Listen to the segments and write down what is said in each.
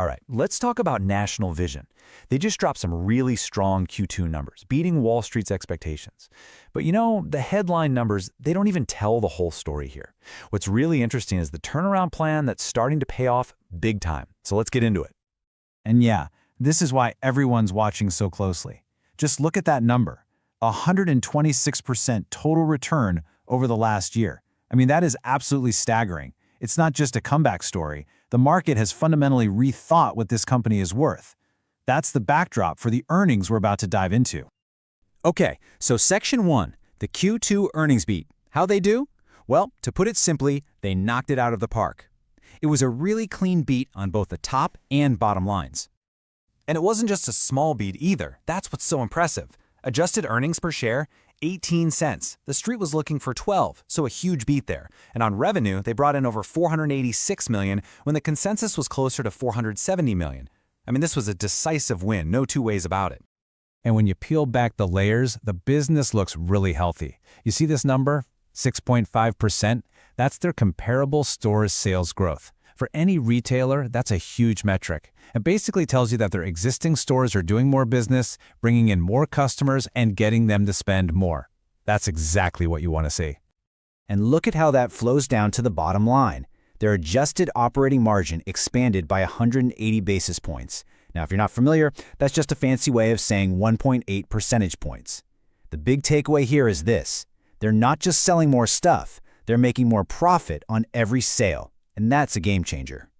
All right, let's talk about National Vision. They just dropped some really strong Q2 numbers, beating Wall Street's expectations. But the headline numbers, they don't even tell the whole story here. What's really interesting is the turnaround plan that's starting to pay off big time. So let's get into it. And yeah, this is why everyone's watching so closely. Just look at that number, 126% total return over the last year. I mean, that is absolutely staggering. It's not just a comeback story. The market has fundamentally rethought what this company is worth. That's the backdrop for the earnings we're about to dive into. Okay, so Section 1, the Q2 earnings beat. How'd they do? Well, to put it simply, they knocked it out of the park. It was a really clean beat on both the top and bottom lines. And it wasn't just a small beat either. That's what's so impressive. Adjusted earnings per share, 18 cents. The street was looking for 12, so a huge beat there. And on revenue, they brought in over $486 million when the consensus was closer to $470 million. I mean, this was a decisive win, no two ways about it. And when you peel back the layers, the business looks really healthy. You see this number? 6.5%? That's their comparable stores sales growth. For any retailer, that's a huge metric. It basically tells you that their existing stores are doing more business, bringing in more customers, and getting them to spend more. That's exactly what you want to see. And look at how that flows down to the bottom line. Their adjusted operating margin expanded by 180 basis points. Now, if you're not familiar, that's just a fancy way of saying 1.8 percentage points. The big takeaway here is this. They're not just selling more stuff, they're making more profit on every sale. And that's a game changer.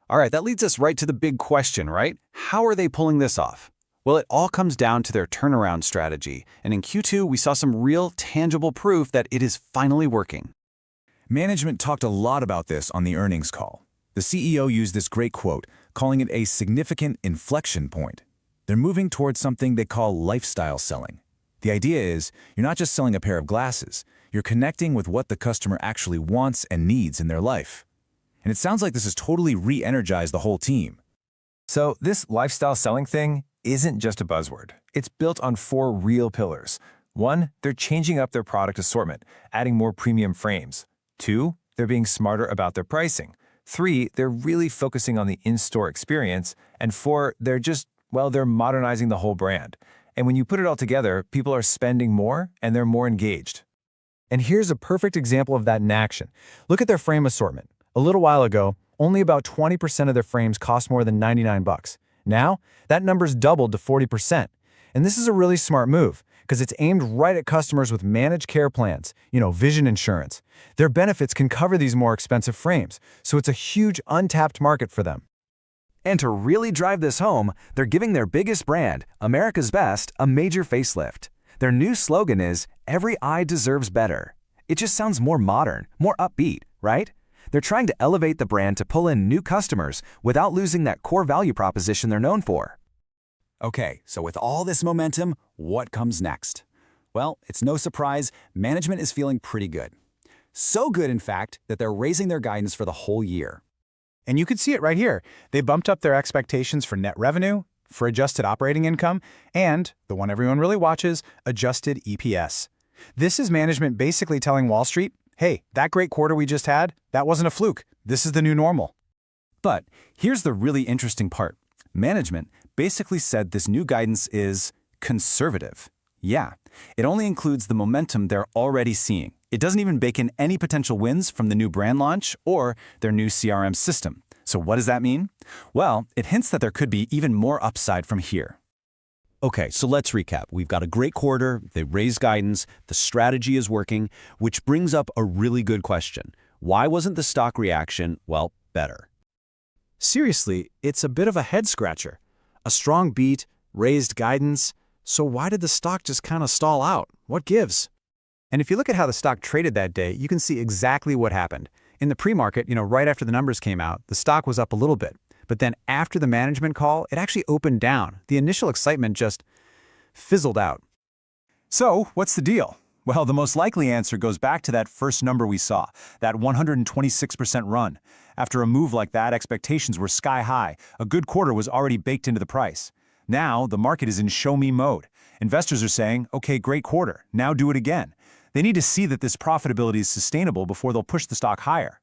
All right, that leads us right to the big question, right? How are they pulling this off? Well, it all comes down to their turnaround strategy. And in Q2, we saw some real, tangible proof that it is finally working. Management talked a lot about this on the earnings call. The CEO used this great quote, calling it a significant inflection point. They're moving towards something they call lifestyle selling. The idea is, you're not just selling a pair of glasses, you're connecting with what the customer actually wants and needs in their life. And it sounds like this has totally re-energized the whole team. So this lifestyle selling thing isn't just a buzzword. It's built on 4 real pillars. 1, they're changing up their product assortment, adding more premium frames. 2, they're being smarter about their pricing. 3, they're really focusing on the in-store experience. And 4, they're modernizing the whole brand. And when you put it all together, people are spending more and they're more engaged. And here's a perfect example of that in action. Look at their frame assortment. A little while ago, only about 20% of their frames cost more than 99 bucks. Now, that number's doubled to 40%. And this is a really smart move because it's aimed right at customers with managed care plans, vision insurance. Their benefits can cover these more expensive frames, so it's a huge untapped market for them. And to really drive this home, they're giving their biggest brand, America's Best, a major facelift. Their new slogan is, "Every eye deserves better." It just sounds more modern, more upbeat, right? They're trying to elevate the brand to pull in new customers without losing that core value proposition they're known for. Okay, so with all this momentum, what comes next? Well, it's no surprise, management is feeling pretty good. So good, in fact, that they're raising their guidance for the whole year. And you can see it right here. They bumped up their expectations for net revenue, for adjusted operating income, and, the one everyone really watches, adjusted EPS. This is management basically telling Wall Street, hey, that great quarter we just had, that wasn't a fluke. This is the new normal. But here's the really interesting part. Management basically said this new guidance is conservative. Yeah, it only includes the momentum they're already seeing. It doesn't even bake in any potential wins from the new brand launch or their new CRM system. So what does that mean? Well, it hints that there could be even more upside from here. Okay, so let's recap. We've got a great quarter, they raised guidance, the strategy is working, which brings up a really good question. Why wasn't the stock reaction, better? Seriously, it's a bit of a head-scratcher. A strong beat, raised guidance, so why did the stock just kind of stall out? What gives? And if you look at how the stock traded that day, you can see exactly what happened. In the pre-market, right after the numbers came out, the stock was up a little bit. But then after the management call, it actually opened down. The initial excitement just fizzled out. So, what's the deal? Well, the most likely answer goes back to that first number we saw, that 126% run. After a move like that, expectations were sky high. A good quarter was already baked into the price. Now, the market is in show-me mode. Investors are saying, okay, great quarter, now do it again. They need to see that this profitability is sustainable before they'll push the stock higher.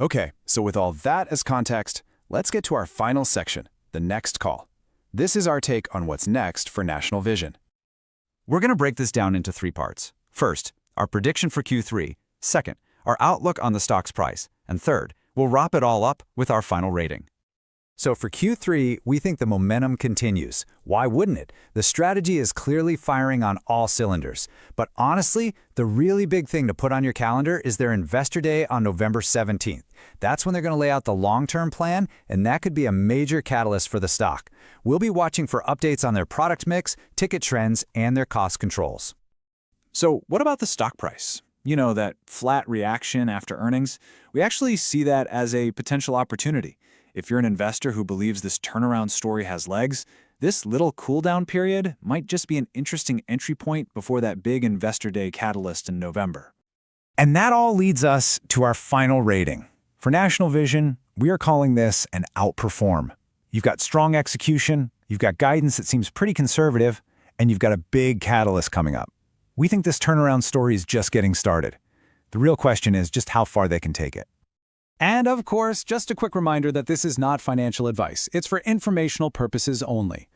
Okay, so with all that as context, let's get to our final section, the next call. This is our take on what's next for National Vision. We're going to break this down into 3 parts. First, our prediction for Q3. Second, our outlook on the stock's price. And third, we'll wrap it all up with our final rating. So for Q3, we think the momentum continues. Why wouldn't it? The strategy is clearly firing on all cylinders. But honestly, the really big thing to put on your calendar is their Investor Day on November 17th. That's when they're going to lay out the long-term plan, and that could be a major catalyst for the stock. We'll be watching for updates on their product mix, ticket trends, and their cost controls. So what about the stock price? You know, that flat reaction after earnings? We actually see that as a potential opportunity. If you're an investor who believes this turnaround story has legs, this little cool-down period might just be an interesting entry point before that big Investor Day catalyst in November. And that all leads us to our final rating. For National Vision, we are calling this an outperform. You've got strong execution, you've got guidance that seems pretty conservative, and you've got a big catalyst coming up. We think this turnaround story is just getting started. The real question is just how far they can take it. And of course, just a quick reminder that this is not financial advice. It's for informational purposes only.